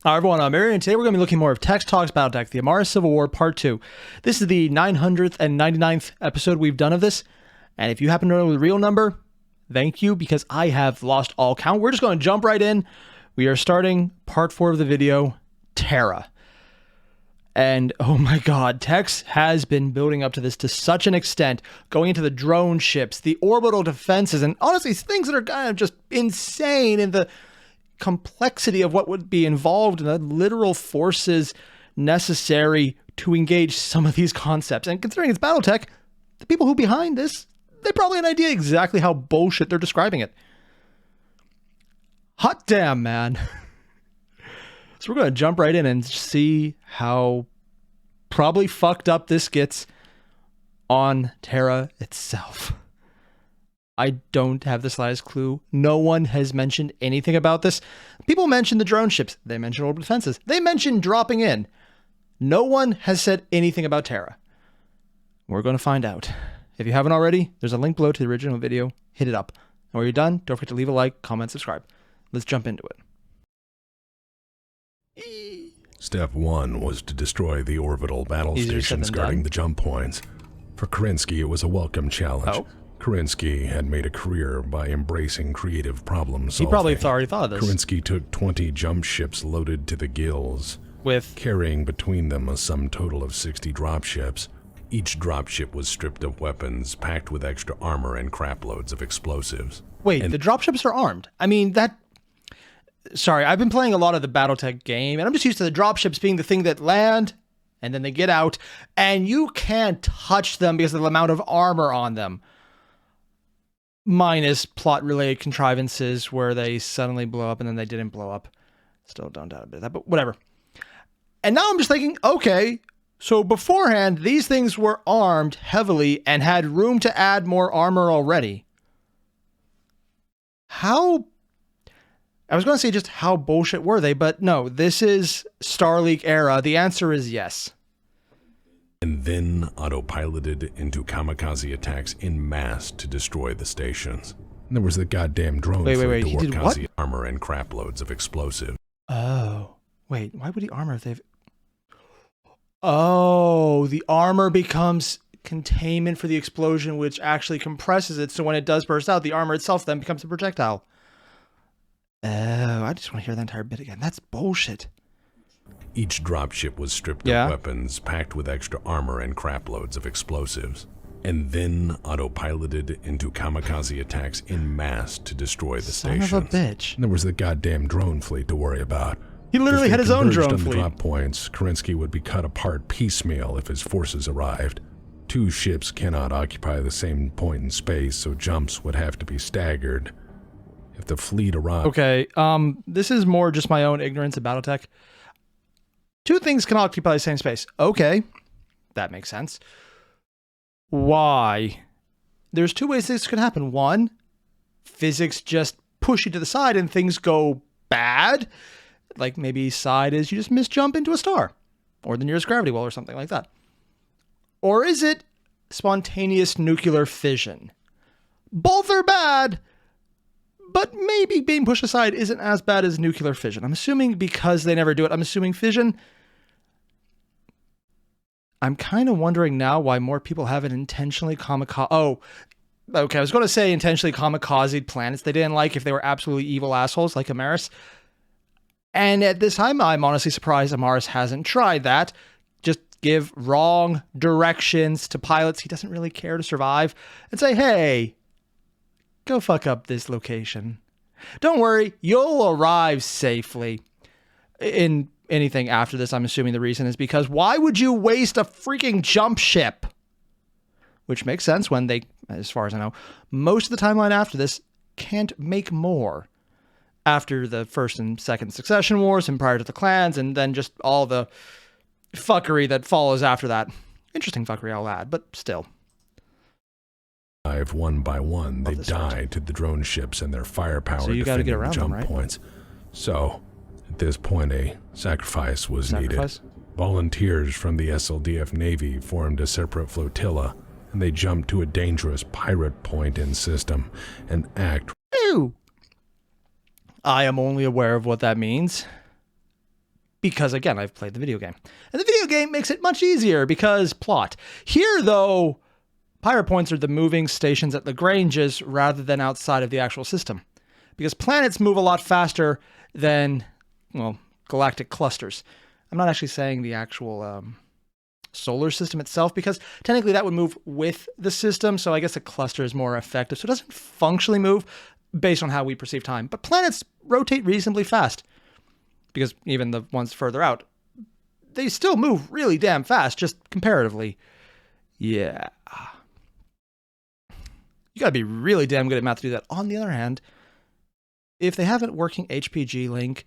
Hi everyone, I'm Airier, and today we're going to be looking more of Text Talks Battletech, the Amaris Civil War Part 2. This is the 999th episode we've done of this, and if you happen to know the real number, thank you, because I have lost all count. We're just going to jump right in. We are starting Part 4 of the video, Terra. And oh my god, Tex has been building up to this to such an extent, going into the drone ships, the orbital defenses, and honestly, things that are kind of just insane in the complexity of what would be involved in the literal forces necessary to engage some of these concepts. And considering it's Battletech, the people who behind this, they probably have an idea exactly how bullshit they're describing it. Hot damn, man. So we're going to jump right in and see how probably fucked up this gets on Terra itself. I don't have the slightest clue. No one has mentioned anything about this. People mentioned the drone ships. They mentioned orbital defenses. They mentioned dropping in. No one has said anything about Terra. We're going to find out. If you haven't already, there's a link below to the original video. Hit it up. And when you're done, don't forget to leave a like, comment, subscribe. Let's jump into it. Step 1 was to destroy the orbital battle stations guarding the jump points. For Kerensky, it was a welcome challenge. Oh. Kerensky had made a career by embracing creative problem solving. He probably already thought of this. Kerensky took 20 jump ships loaded to the gills, carrying between them a sum total of 60 dropships. Each dropship was stripped of weapons, packed with extra armor and craploads of explosives. Wait, the dropships are armed? I mean, that... Sorry, I've been playing a lot of the Battletech game, and I'm just used to the dropships being the thing that land, and then they get out, and you can't touch them because of the amount of armor on them. Minus plot-related contrivances where they suddenly blow up and then they didn't blow up. Still don't doubt a bit of that, but whatever. And now I'm just thinking, okay, so beforehand, these things were armed heavily and had room to add more armor already. How... I was going to say just how bullshit were they, but no, this is Starleak era. The answer is yes. And then autopiloted into kamikaze attacks en masse to destroy the stations. And there was the goddamn drone wait, he did what? Armor and craploads of explosives. Oh, wait, why would he armor if they've... Oh, the armor becomes containment for the explosion, which actually compresses it, so when it does burst out, the armor itself then becomes a projectile. Oh, I just want to hear that entire bit again. That's bullshit. Each dropship was stripped of weapons, packed with extra armor and craploads of explosives, and then autopiloted into kamikaze attacks en masse to destroy the stations. Son of a bitch. And there was the goddamn drone fleet to worry about. He literally had his own drone fleet. On the drop points, Kerensky would be cut apart piecemeal if his forces arrived. Two ships cannot occupy the same point in space, so jumps would have to be staggered. If the fleet arrived... Okay, this is more just my own ignorance of Battletech. Two things can occupy the same space. Okay, that makes sense. Why? There's two ways this could happen. One, physics just push you to the side and things go bad. Like maybe side is you just misjump into a star or the nearest gravity well or something like that. Or is it spontaneous nuclear fission? Both are bad, but maybe being pushed aside isn't as bad as nuclear fission. I'm assuming because they never do it, I'm assuming fission. I'm kind of wondering now why more people haven't intentionally kamikaze... Oh, okay, I was going to say intentionally kamikazed planets they didn't like if they were absolutely evil assholes like Amaris. And at this time, I'm honestly surprised Amaris hasn't tried that. Just give wrong directions to pilots he doesn't really care to survive and say, hey, go fuck up this location. Don't worry, you'll arrive safely. In anything after this, I'm assuming the reason is because why would you waste a freaking jump ship? Which makes sense when they, as far as I know, most of the timeline after this can't make more. After the first and second succession wars and prior to the clans and then just all the fuckery that follows after that. Interesting fuckery, I'll add, but still. One by one, they died to the drone ships and their firepower so you got to get around jump them, right? points. So, at this point, a sacrifice was needed. Volunteers from the SLDF Navy formed a separate flotilla, and they jumped to a dangerous pirate point in system and act. Ew! I am only aware of what that means. because, again, I've played the video game. And the video game makes it much easier because plot. Here, though, pirate points are the moving stations at Lagranges rather than outside of the actual system. Because planets move a lot faster than, well, galactic clusters. I'm not actually saying the actual solar system itself, because technically that would move with the system, so I guess a cluster is more effective. So it doesn't functionally move based on how we perceive time. But planets rotate reasonably fast, because even the ones further out, they still move really damn fast, just comparatively. Yeah. You gotta be really damn good at math to do that. On the other hand, if they have a working HPG link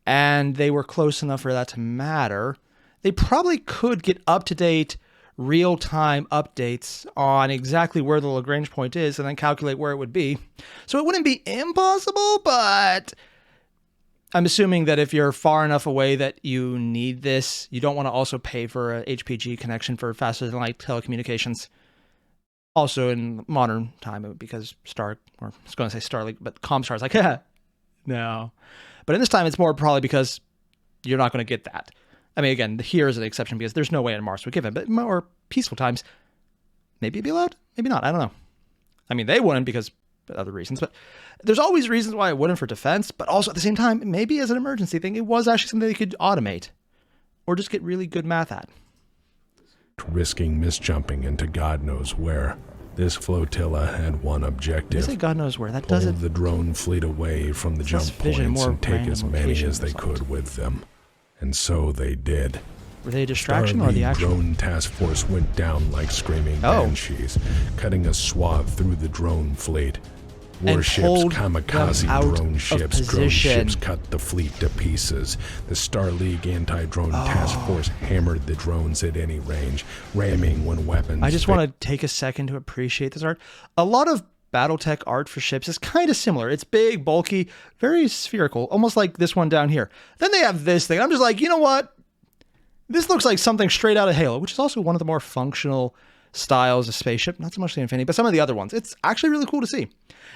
and they were close enough for that to matter, they probably could get up-to-date real-time updates on exactly where the Lagrange point is and then calculate where it would be. So it wouldn't be impossible, but I'm assuming that if you're far enough away that you need this, you don't want to also pay for a HPG connection for faster-than-light telecommunications. Also in modern time, because I was going to say Starlink, but Comstar is like, no. But in this time, it's more probably because you're not going to get that. I mean, again, here is an exception because there's no way on Mars would give it, but more peaceful times, maybe it'd be allowed, maybe not, I don't know. I mean, they wouldn't because of other reasons, but there's always reasons why it wouldn't for defense, but also at the same time, maybe as an emergency thing, it was actually something they could automate or just get really good math at. Risking misjumping into God knows where. This flotilla had one objective. They say God knows where. That doesn't. Pull the drone fleet away from the jump points and take as many as they could with them. And so they did. Were they a distraction or the actual? The drone task force went down like screaming banshees, cutting a swath through the drone fleet. Warships, kamikaze drone ships cut the fleet to pieces. The Star League anti-drone task force hammered the drones at any range, ramming when weapons. I just want to take a second to appreciate this art. A lot of Battletech art for ships is kind of similar. It's big, bulky, very spherical, almost like this one down here. Then they have this thing. I'm just like, you know what? This looks like something straight out of Halo, which is also one of the more functional styles of spaceship. Not so much the Infinity, but some of the other ones. It's actually really cool to see.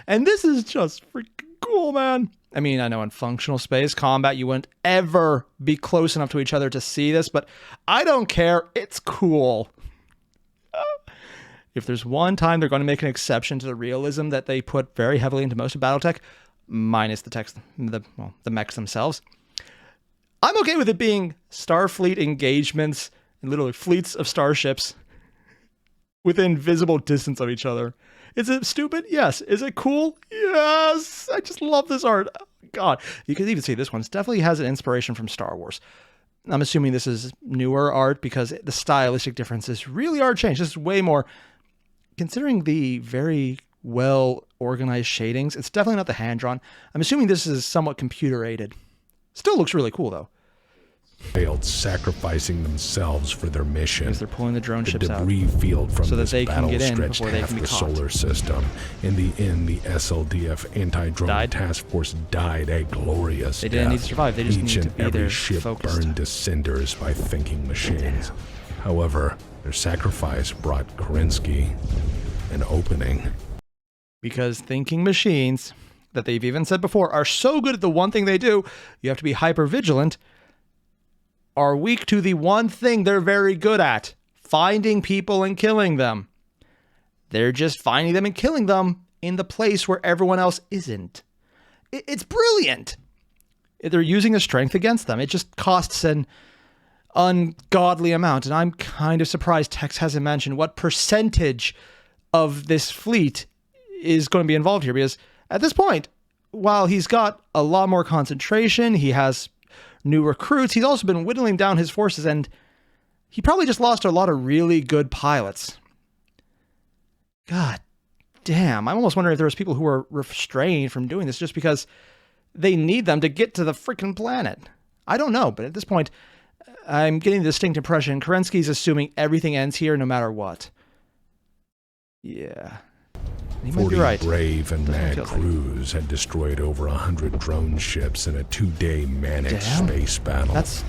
And this is just freaking cool, man. I mean, I know in functional space combat, you wouldn't ever be close enough to each other to see this, but I don't care. It's cool. If there's one time they're going to make an exception to the realism that they put very heavily into most of Battletech, minus the text, the mechs themselves, I'm okay with it being Starfleet engagements and literally fleets of starships within visible distance of each other. Is it stupid? Yes. Is it cool? Yes. I just love this art. Oh, God. You can even see this one. It definitely has an inspiration from Star Wars. I'm assuming this is newer art because the stylistic differences really are changed. This is way more, considering the very well-organized shadings, it's definitely not the hand-drawn. I'm assuming this is somewhat computer-aided. Still looks really cool, though. Failed sacrificing themselves for their mission. Because they're pulling the drone ships out. The debris field from so that this they can battle get in stretched before they half can be the caught. solar system. In the end, the SLDF anti-drone task force died a glorious They didn't death. need to survive. They just Each need to and be every there ship focused. burned to cinders by thinking machines. However, their sacrifice brought Kerensky an opening. Because thinking machines, that they've even said before, are so good at the one thing they do, you have to be hyper vigilant, are weak to the one thing they're very good at, finding people and killing them. They're just finding them and killing them in the place where everyone else isn't. It's brilliant. They're using the strength against them. It just costs an ungodly amount. And I'm kind of surprised Tex hasn't mentioned what percentage of this fleet is going to be involved here. Because at this point, while he's got a lot more concentration, he has new recruits, he's also been whittling down his forces, and he probably just lost a lot of really good pilots. God damn. I'm almost wondering if there's people who are restrained from doing this just because they need them to get to the freaking planet. I don't know, but at this point, I'm getting the distinct impression Kerensky's assuming everything ends here no matter what. Yeah. He might be right. Brave and mad crews had destroyed over 100 drone ships in a 2-day manic space battle. That's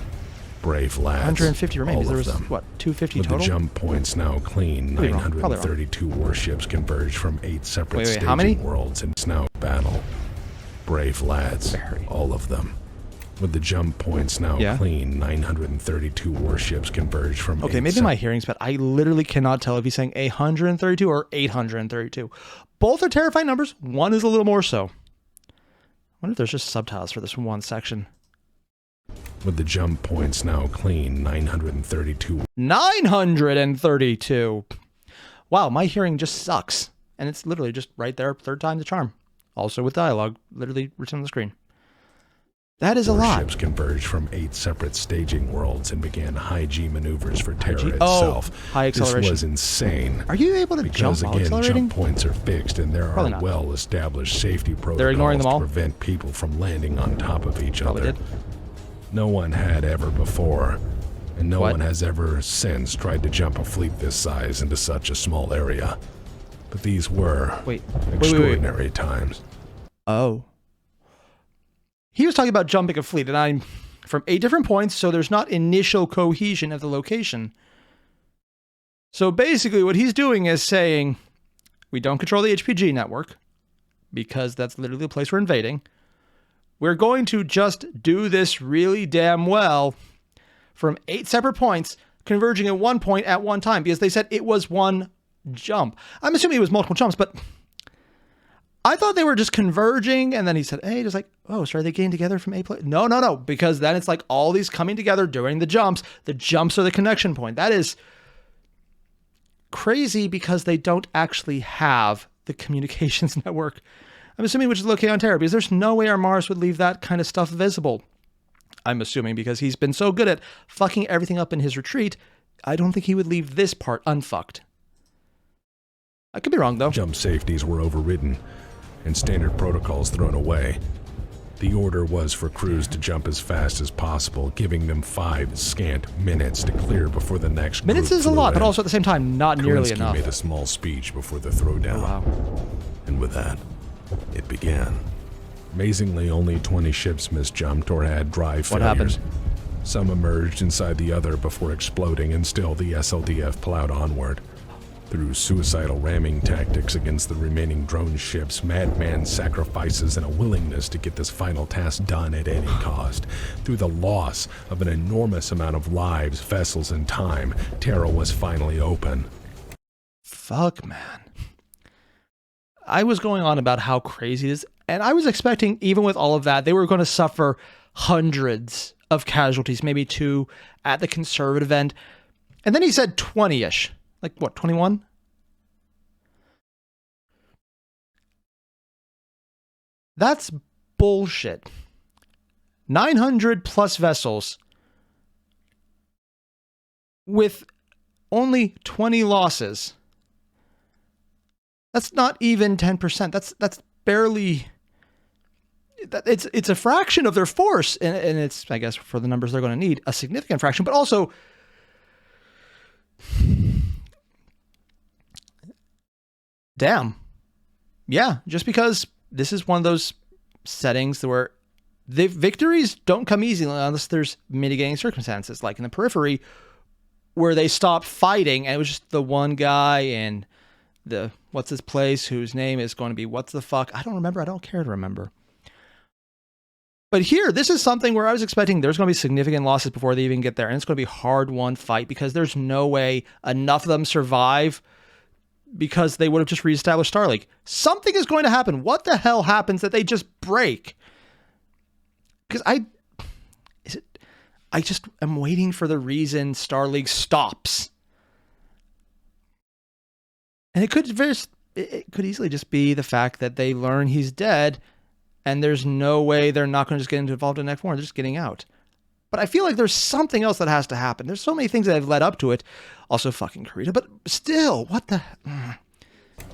brave lads. 150 remain. There was, them. what, 250 With total? The jump points now clean, 932 warships converged from 8 separate staging worlds, and it's now battle. Brave lads, all of them. With the jump points now clean, 932 warships converged from Okay, maybe my hearing's bad. I literally cannot tell if he's saying 132 or 832. Both are terrifying numbers. One is a little more so. I wonder if there's just subtitles for this one section. With the jump points now clean, 932. 932! Wow, my hearing just sucks. And it's literally just right there, third time the charm. Also with dialogue, literally written on the screen. That is a lot. Ships converged from 8 separate staging worlds and began high-G maneuvers for Terra itself. High acceleration. This was insane. Are you able to jump while accelerating? Jump points are fixed and there are well-established safety protocols They're ignoring them all? to prevent people from landing on top of each Probably other. did. No one had ever before, and no one has ever since tried to jump a fleet this size into such a small area. But these were extraordinary times. Oh. He was talking about jumping a fleet, and I'm from 8 different points, so there's not initial cohesion of the location. So basically what he's doing is saying, we don't control the HPG network, because that's literally the place we're invading. We're going to just do this really damn well from 8 separate points, converging at one point at one time, because they said it was one jump. I'm assuming it was multiple jumps, but I thought they were just converging, and then he said, hey, just like, oh, so are they getting together from A place? No, because then it's like all these coming together during the jumps. The jumps are the connection point. That is crazy because they don't actually have the communications network. I'm assuming which is located on Terra, because there's no way Amaris would leave that kind of stuff visible. I'm assuming because he's been so good at fucking everything up in his retreat, I don't think he would leave this part unfucked. I could be wrong, though. Jump safeties were overridden and standard protocols thrown away. The order was for crews to jump as fast as possible, giving them 5 scant minutes to clear before the next group Minutes is a lot, but also at the same time, not nearly enough. Made a small speech before the throwdown. Oh, wow. And with that, it began. Amazingly, only 20 ships misjumped or had drive failures. What happened? Some emerged inside the other before exploding, and still the SLDF plowed onward. Through suicidal ramming tactics against the remaining drone ships, madman sacrifices, and a willingness to get this final task done at any cost. Through the loss of an enormous amount of lives, vessels, and time, Terra was finally open. Fuck, man. I was going on about how crazy it is, and I was expecting, even with all of that, they were going to suffer hundreds of casualties, maybe 2 at the conservative end. And then he said 20-ish. Like, what, 21? That's bullshit. 900 plus vessels with only 20 losses. That's not even 10%. That's barely... It's a fraction of their force, and it's, I guess, for the numbers they're going to need, a significant fraction, but also... Damn. Yeah, just because this is one of those settings where the victories don't come easily unless there's mitigating circumstances, like in the Periphery, where they stopped fighting and it was just the one guy in the what's his place whose name is going to be what's the fuck. I don't remember. I don't care to remember. But here, this is something where I was expecting there's going to be significant losses before they even get there, and it's going to be a hard-won fight because there's no way enough of them survive because they would have just reestablished Starlink. Something is going to happen. What the hell happens that they just break? Because I just am waiting for the reason Starlink stops. And it could easily just be the fact that they learn he's dead, and there's no way they're not going to just get involved in the next war. They're just getting out. But I feel like there's something else that has to happen. There's so many things that have led up to it. Also fucking Karita, but still, what the...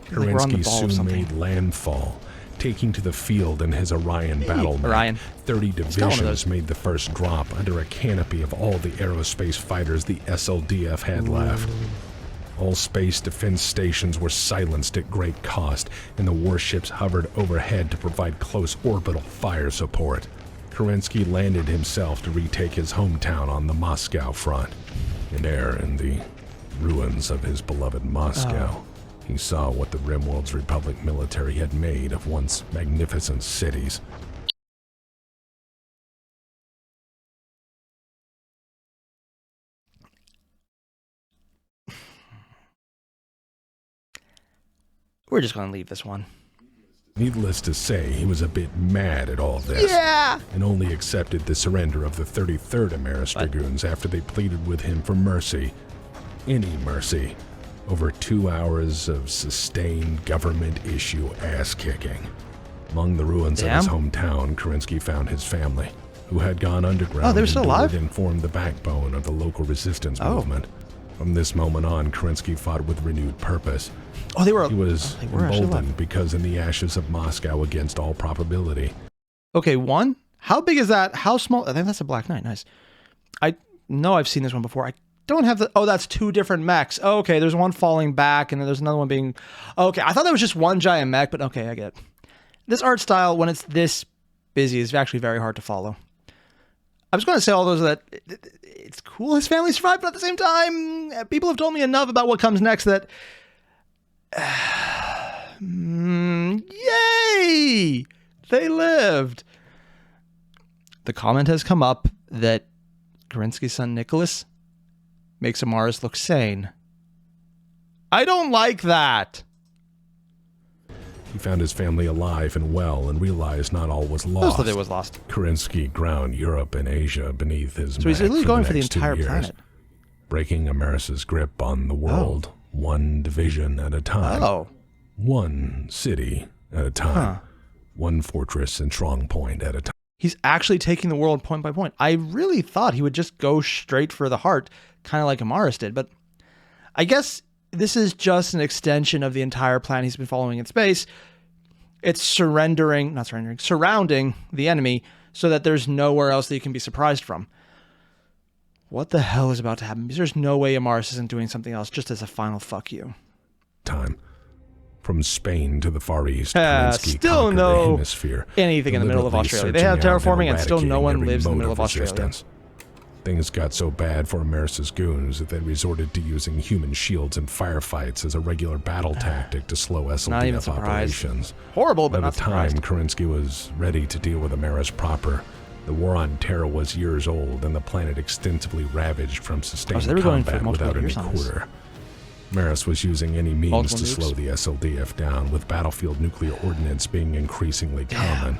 Kerensky soon made landfall, taking to the field in his Orion battle. Orion. 30 divisions made the first drop under a canopy of all the aerospace fighters the SLDF had left. All space defense stations were silenced at great cost, and the warships hovered overhead to provide close orbital fire support. Kerensky landed himself to retake his hometown on the Moscow front. And there, in the ruins of his beloved Moscow, he saw what the Rimworld's Republic military had made of once magnificent cities. We're just going to leave this one. Needless to say, he was a bit mad at all this. Yeah! And only accepted the surrender of the 33rd Amaris Dragoons after they pleaded with him for mercy. Any mercy. Over 2 hours of sustained government-issue ass-kicking. Among the ruins of his hometown, Kerensky found his family, who had gone underground. Oh, they were still alive? And formed the backbone of the local resistance movement. From this moment on, Kerensky fought with renewed purpose. Oh, they were. He was emboldened because in the ashes of Moscow, against all probability. Okay, one. How big is that? How small? I think that's a Black Knight. Nice. I know I've seen this one before. I don't have the. Oh, that's 2 different mechs. Oh, okay, there's one falling back, and then there's another one being. Okay, I thought that was just one giant mech, but okay, I get it. This art style, when it's this busy, is actually very hard to follow. I was going to say all those that it's cool his family survived, but at the same time, people have told me enough about what comes next that. Yay! They lived. The comment has come up that Kerensky's son Nicholas makes Amaris look sane. I don't like that. He found his family alive and well and realized not all was lost. Most of it was lost. Kerensky ground Europe and Asia beneath his So he's really going for the entire 2 years, planet. breaking Amaris's grip on the world, one division at a time. One city at a time. One fortress and strong point at a time. He's actually taking the world point by point. I really thought he would just go straight for the heart, kind of like Amaris did, but I guess this is just an extension of the entire plan he's been following in space. It's surrounding the enemy so that there's nowhere else that you can be surprised from. What the hell is about to happen? Because there's no way Amaris isn't doing something else just as a final fuck you. Time. From Spain to the Far East, Kerensky still conquered no the hemisphere, anything in the middle of Australia. They have terraforming and still no one lives in the middle of Australia. Resistance. Things got so bad for Amaris's goons that they resorted to using human shields in firefights as a regular battle tactic to slow SLDF operations. Horrible, but by the time Kerensky was ready to deal with Amaris proper, the war on Terra was years old and the planet extensively ravaged from sustained combat without any quarter. Amaris was using any means to slow the SLDF down, with battlefield nuclear ordnance being increasingly common.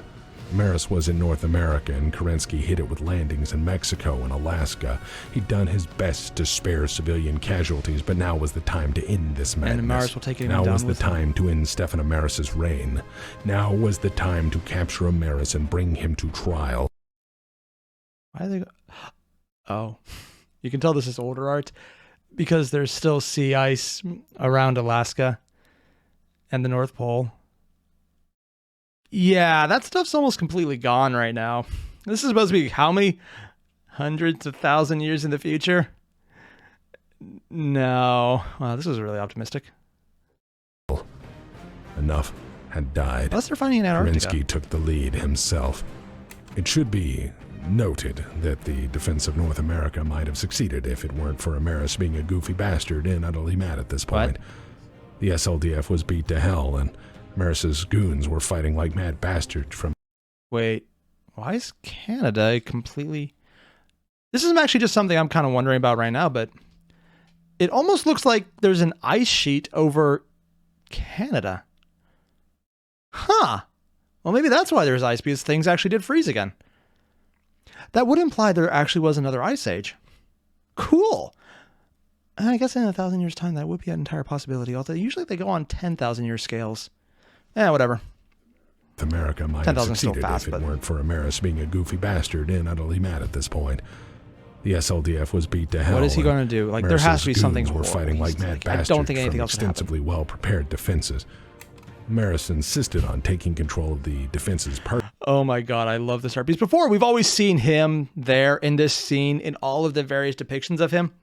Amaris was in North America, and Kerensky hit it with landings in Mexico and Alaska. He'd done his best to spare civilian casualties, but now was the time to end this madness. And Amaris will take it now was the time to end Stefan Amaris's reign. Now was the time to capture Amaris and bring him to trial. Why are they? Oh, you can tell this is older art because there's still sea ice around Alaska and the North Pole. Yeah, that stuff's almost completely gone right now. This is supposed to be how many hundreds of thousand years in the future? No. Wow, this was really optimistic. Enough had died. Unless they're finding in Antarctica. Kerensky took the lead himself. It should be noted that the defense of North America might have succeeded if it weren't for Amaris being a goofy bastard and utterly mad at this point. What? The SLDF was beat to hell, and Amaris's goons were fighting like mad bastards from... Wait, why is Canada completely... This is actually just something I'm kind of wondering about right now, but it almost looks like there's an ice sheet over Canada. Huh. Well, maybe that's why there's ice, because things actually did freeze again. That would imply there actually was another ice age. Cool. I guess in 1,000 years' time, that would be an entire possibility. Although usually they go on 10,000-year scales. Whatever. America might have succeeded if it weren't for Amaris being a goofy bastard and utterly mad at this point. The SLDF was beat to hell. What is he going to do? Like, there has to be something. Were fighting like mad bastards. I don't think anything else from extensively well-prepared defenses. Amaris insisted on taking control of the defenses. Oh my god, I love this art piece. Before, we've always seen him there in this scene in all of the various depictions of him,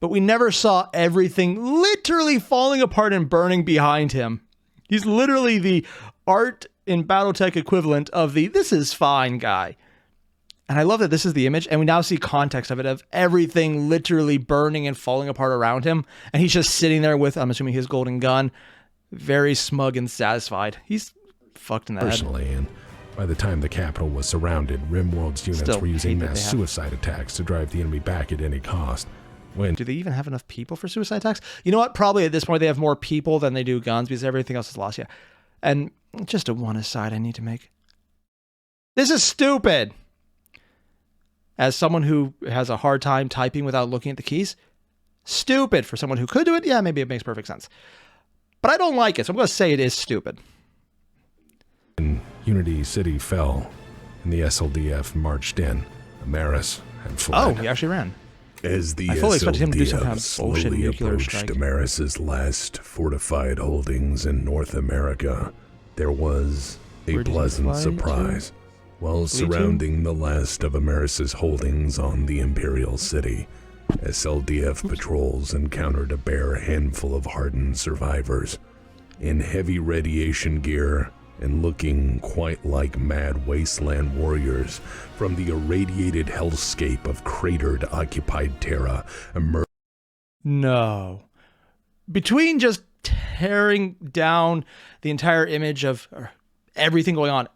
but we never saw everything literally falling apart and burning behind him. He's literally the art in Battletech equivalent of the "this is fine" guy. And I love that this is the image, and we now see context of it, of everything literally burning and falling apart around him, and he's just sitting there with, I'm assuming, his golden gun, very smug and satisfied. He's fucked in the head. And by the time the capital was surrounded, RimWorld's units were using mass suicide attacks to drive the enemy back at any cost. When Do they even have enough people for suicide attacks? You know what? Probably at this point they have more people than they do guns because everything else is lost. Yeah. And just a one aside I need to make. This is stupid. As someone who has a hard time typing without looking at the keys, stupid. For someone who could do it, yeah, maybe it makes perfect sense. But I don't like it, so I'm going to say it is stupid. Unity City fell, and the SLDF marched in, Amaris had fled. Oh, he actually ran. As the I fully expected him to do some kind SLDF of bullshit slowly nuclear approached strike. Amaris's last fortified holdings in North America, there was a Where did he pleasant fly surprise. While surrounding the last of Amaris's holdings on the Imperial City, SLDF patrols encountered a bare handful of hardened survivors. In heavy radiation gear and looking quite like mad wasteland warriors from the irradiated hellscape of cratered occupied Terra emerged. No. Between just tearing down the entire image of everything going on,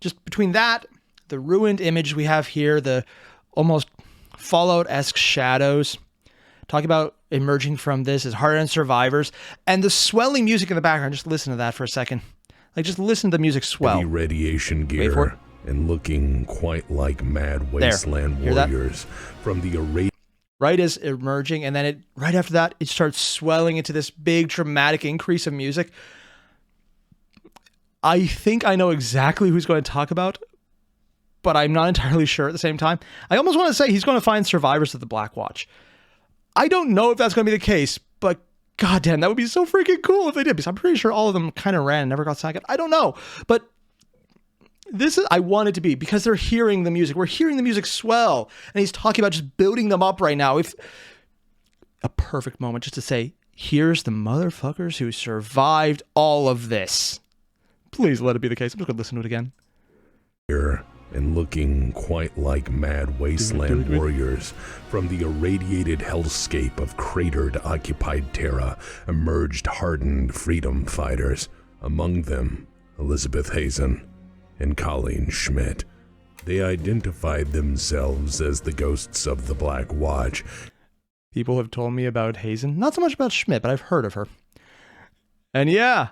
just between that, the ruined image we have here, the almost Fallout-esque shadows, talking about emerging from this as hardened survivors, and the swelling music in the background, just listen to that for a second. Like, just listen to the music swell. Heavy radiation gear and looking quite like mad wasteland warriors from the irradiated. Right as emerging, and then right after that, it starts swelling into this big dramatic increase of music. I think I know exactly who's going to talk about, but I'm not entirely sure at the same time. I almost want to say he's going to find survivors of the BLACKWATCH. I don't know if that's going to be the case, but goddamn, that would be so freaking cool if they did, because I'm pretty sure all of them kind of ran and never got signed up. I don't know, but this is, I want it to be, because they're hearing the music. We're hearing the music swell, and he's talking about just building them up right now. If a perfect moment just to say, here's the motherfuckers who survived all of this. Please let it be the case. I'm just going to listen to it again. And looking quite like mad wasteland warriors from the irradiated hellscape of cratered occupied Terra emerged hardened freedom fighters. Among them, Elizabeth Hazen and Colleen Schmidt. They identified themselves as the ghosts of the BLACKWATCH. People have told me about Hazen. Not so much about Schmidt, but I've heard of her. And yeah,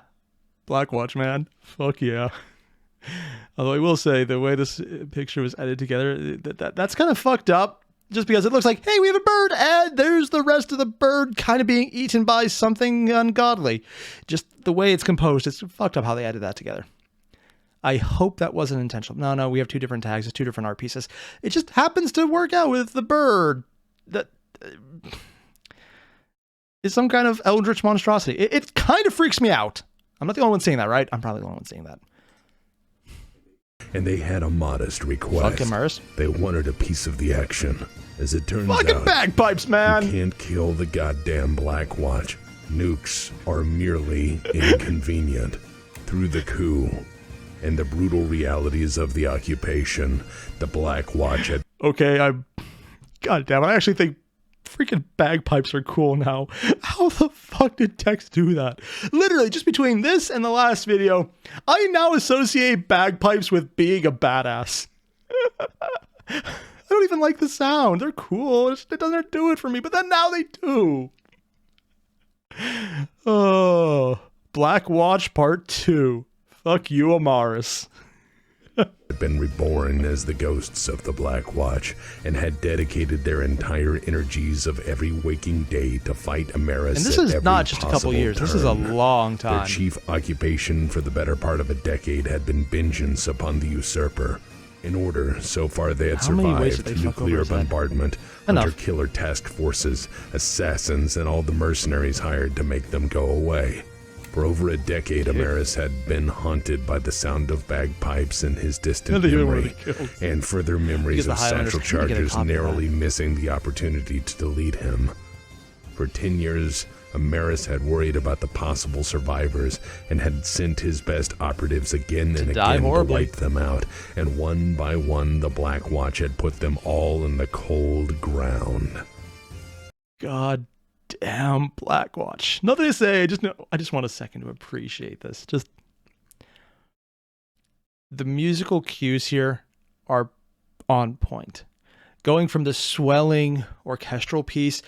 BLACKWATCH, man. Fuck yeah. Although I will say, the way this picture was edited together, that's kind of fucked up. Just because it looks like, hey, we have a bird, and there's the rest of the bird kind of being eaten by something ungodly. Just the way it's composed, it's fucked up how they added that together. I hope that wasn't intentional. No, we have two different tags. It's two different art pieces. It just happens to work out with the bird. That is some kind of eldritch monstrosity. It kind of freaks me out. I'm not the only one seeing that, right? I'm probably the only one seeing that. And they had a modest request. Fuck Amaris. They wanted a piece of the action. As it turns fucking out, bagpipes, man! You can't kill the goddamn BLACKWATCH. Nukes are merely inconvenient. Through the coup and the brutal realities of the occupation, the BLACKWATCH had... Okay, goddamn, I actually think freaking bagpipes are cool now. How the fuck did Tex do that? Literally, just between this and the last video, I now associate bagpipes with being a badass. I don't even like the sound. They're cool. It doesn't do it for me, but then now they do. Oh, BLACKWATCH Part 2. Fuck you, Amaris. Had been reborn as the ghosts of the BLACKWATCH and had dedicated their entire energies of every waking day to fight Amaris. And this is not just a couple years. This is a long time. Their chief occupation for the better part of a decade had been vengeance upon the usurper. In order, so far they had survived nuclear bombardment, hunter-killer task forces, assassins, and all the mercenaries hired to make them go away. For over a decade, Amaris had been haunted by the sound of bagpipes in his distant memory, and further memories of Central Chargers narrowly missing the opportunity to delete him. For 10 years, Amaris had worried about the possible survivors and had sent his best operatives again and again to wipe them out, and one by one the BLACKWATCH had put them all in the cold ground. God damn, BLACKWATCH. Nothing to say, I just want a second to appreciate this. Just the musical cues here are on point. Going from the swelling orchestral piece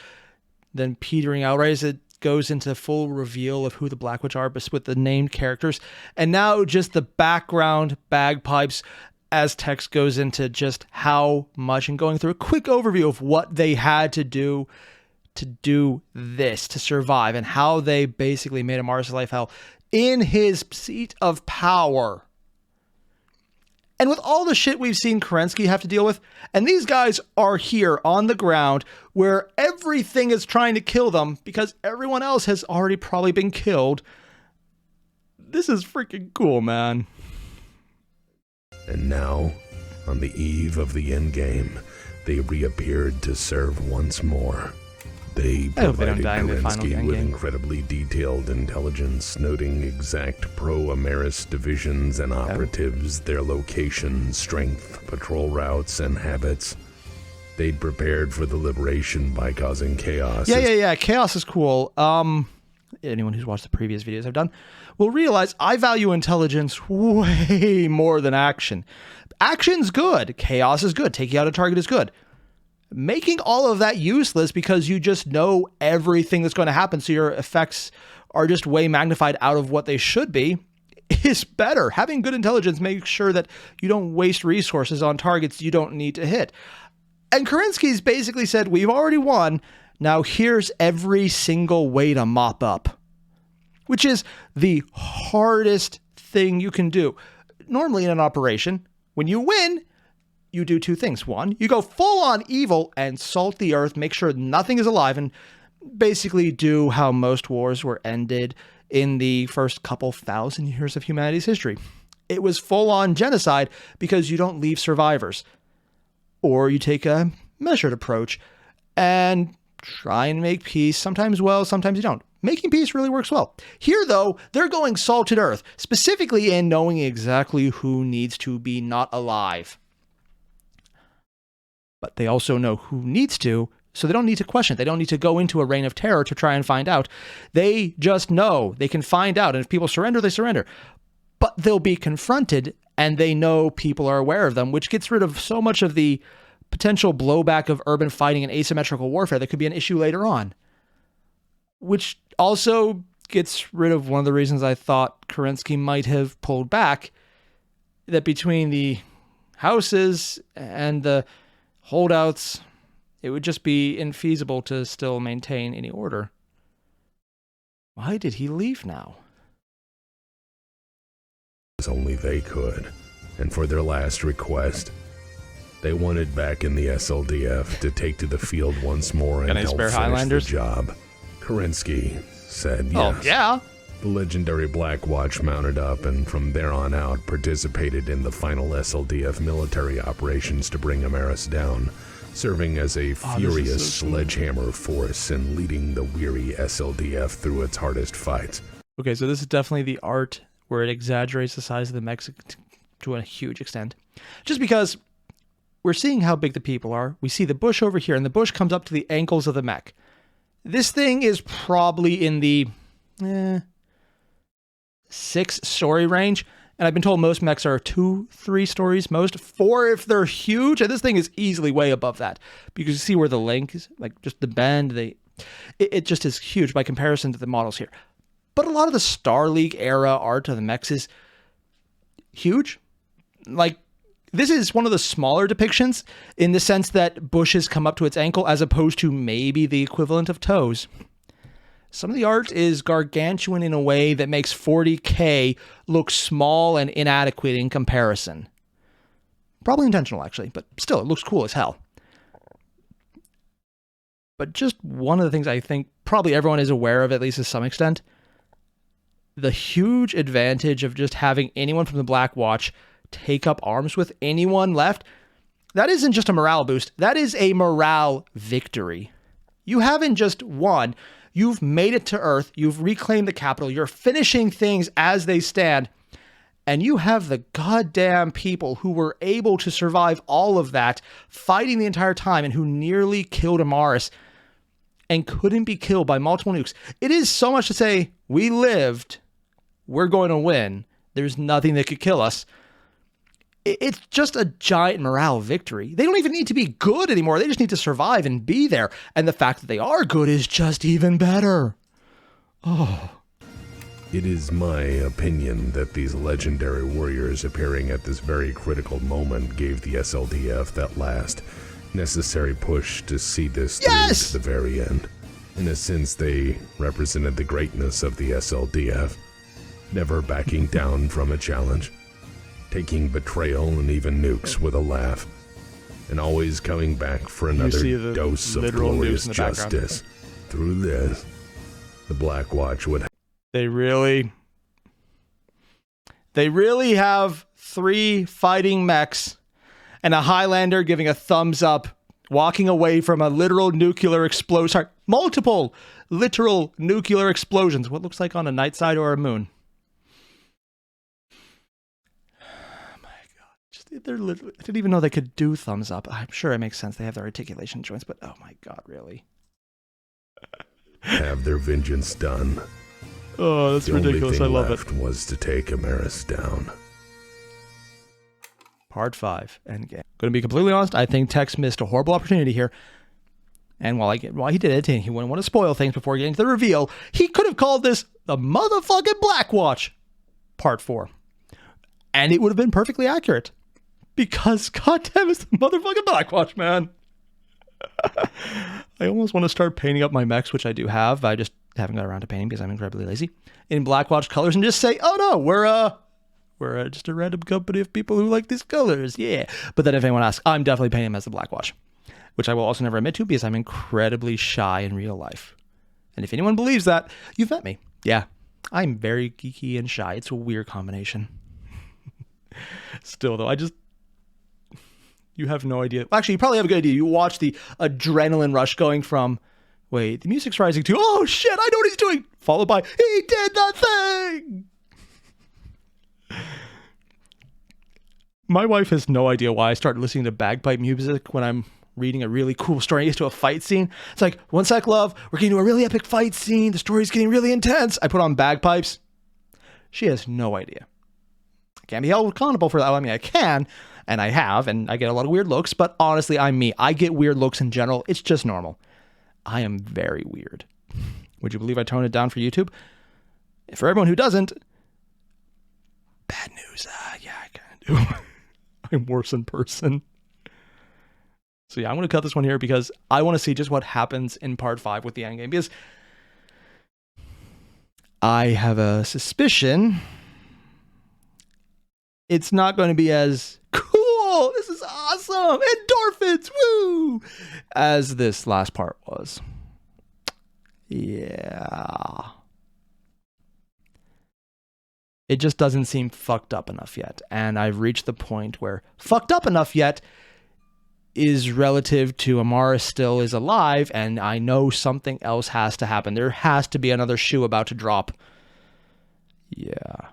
then petering out right as it goes into full reveal of who the Blackwatch are, but with the named characters. And now just the background bagpipes as text goes into just how much, and going through a quick overview of what they had to do this, to survive, and how they basically made Amaris' life hell in his seat of power. And with all the shit we've seen Kerensky have to deal with, and these guys are here on the ground where everything is trying to kill them because everyone else has already probably been killed. This is freaking cool, man. And now, on the eve of the endgame, they reappeared to serve once more. They provided Kerensky with incredibly detailed intelligence, noting exact pro-Amaris divisions and operatives, their location, strength, patrol routes, and habits. They'd prepared for the liberation by causing chaos. Yeah. Chaos is cool. Anyone who's watched the previous videos I've done will realize I value intelligence way more than action. Action's good. Chaos is good. Taking out a target is good. Making all of that useless because you just know everything that's going to happen, so your effects are just way magnified out of what they should be, is better. Having good intelligence makes sure that you don't waste resources on targets you don't need to hit. And Kerensky's basically said, we've already won, now here's every single way to mop up. Which is the hardest thing you can do. Normally in an operation, when you win, you do two things. One, you go full on evil and salt the earth, make sure nothing is alive, and basically do how most wars were ended in the first couple thousand years of humanity's history. It was full on genocide because you don't leave survivors. Or you take a measured approach and try and make peace. Sometimes well, sometimes you don't. Making peace really works well. Here, though, they're going salted earth, specifically in knowing exactly who needs to be not alive. But they also know who needs to, so they don't need to question it. They don't need to go into a reign of terror to try and find out. They just know they can find out, and if people surrender, they surrender. But they'll be confronted, and they know people are aware of them, which gets rid of so much of the potential blowback of urban fighting and asymmetrical warfare that could be an issue later on. Which also gets rid of one of the reasons I thought Kerensky might have pulled back, that between the houses and the holdouts, it would just be infeasible to still maintain any order. Why did he leave now? As only they could. And for their last request, they wanted back in the SLDF to take to the field once more and help finish the job. Kerensky said yes. Oh, yeah? The legendary BLACKWATCH mounted up and from there on out participated in the final SLDF military operations to bring Amaris down, serving as a furious sledgehammer force and leading the weary SLDF through its hardest fights. Okay, so this is definitely the art where it exaggerates the size of the mechs to a huge extent. Just because we're seeing how big the people are. We see the bush over here, and the bush comes up to the ankles of the mech. This thing is probably in the 6-story range, and I've been told most mechs are 2-3 stories, most 4 if they're huge, and this thing is easily way above that because you see where the link is, like just the bend, it just is huge by comparison to the models here. But a lot of the Star League era art of the mechs is huge. Like, this is one of the smaller depictions in the sense that bushes come up to its ankle as opposed to maybe the equivalent of toes. Some of the art is gargantuan in a way that makes 40K look small and inadequate in comparison. Probably intentional, actually, but still, it looks cool as hell. But just one of the things I think probably everyone is aware of, at least to some extent, the huge advantage of just having anyone from the BLACKWATCH take up arms with anyone left, that isn't just a morale boost, that is a morale victory. You haven't just won, you've made it to Earth, you've reclaimed the capital, you're finishing things as they stand, and you have the goddamn people who were able to survive all of that, fighting the entire time, and who nearly killed Amaris, and couldn't be killed by multiple nukes. It is so much to say, we lived, we're going to win, there's nothing that could kill us. it's just a giant morale victory. They don't even need to be good anymore. They just need to survive and be there. And the fact that they are good is just even better. Oh. It is my opinion that these legendary warriors appearing at this very critical moment gave the SLDF that last necessary push to see this through to the very end. In a sense, they represented the greatness of the SLDF, never backing down from a challenge, taking betrayal and even nukes with a laugh, and always coming back for another dose of glorious justice. Through this, the Blackwatch would... They really have 3 fighting mechs and a Highlander giving a thumbs up, walking away from a literal nuclear explosion. Sorry, multiple literal nuclear explosions. What looks like on a night side or a moon. Oh my God. I didn't even know they could do thumbs up. I'm sure it makes sense. They have their articulation joints, but oh my God, really? Have their vengeance done. Oh, that's ridiculous. I love it. The only thing left was to take Amaris down. Part 5, Endgame. Going to be completely honest, I think Tex missed a horrible opportunity here. And while he did it, and he wouldn't want to spoil things before getting to the reveal, he could have called this the motherfucking Blackwatch Part 4. And it would have been perfectly accurate. Because, goddamn, it's the motherfucking Blackwatch, man. I almost want to start painting up my mechs, which I do have. I just haven't got around to painting because I'm incredibly lazy. In Blackwatch colors, and just say, oh no, we're just a random company of people who like these colors. Yeah. But then if anyone asks, I'm definitely painting him as the Blackwatch, which I will also never admit to because I'm incredibly shy in real life. And if anyone believes that, you've met me. Yeah. I'm very geeky and shy. It's a weird combination. Still though, you have no idea. Actually, you probably have a good idea. You watch the adrenaline rush going from, wait, the music's rising to, oh shit, I know what he's doing. Followed by, he did that thing. My wife has no idea why I started listening to bagpipe music when I'm reading a really cool story. I get to a fight scene. It's like, one sec, love, we're getting to a really epic fight scene. The story's getting really intense. I put on bagpipes. She has no idea. I can't be held accountable for that. I mean, I can, and I have, and I get a lot of weird looks, but honestly, I'm me. I get weird looks in general. It's just normal. I am very weird. Would you believe I toned it down for YouTube? For everyone who doesn't, bad news. Yeah, I kind of do. I'm worse in person. So yeah, I'm going to cut this one here because I want to see just what happens in part 5 with the endgame, because I have a suspicion it's not going to be as cool, this is awesome, endorphins, woo, as this last part was. Yeah. It just doesn't seem fucked up enough yet. And I've reached the point where fucked up enough yet is relative to Amaris still is alive, and I know something else has to happen. There has to be another shoe about to drop. Yeah.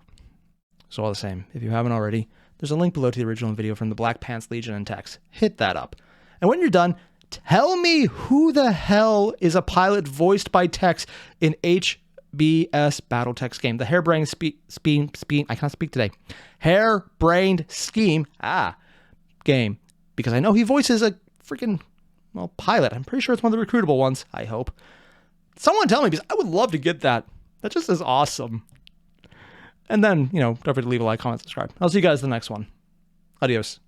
So all the same, if you haven't already, there's a link below to the original video from the Black Pants Legion and Tex. Hit that up. And when you're done, tell me who the hell is a pilot voiced by Tex in HBS Battletech's game. The harebrained scheme, I can't speak today. Harebrained scheme, game. Because I know he voices a freaking, pilot. I'm pretty sure it's one of the recruitable ones, I hope. Someone tell me, because I would love to get that. That just is awesome. And then, don't forget to leave a like, comment, subscribe. I'll see you guys in the next one. Adios.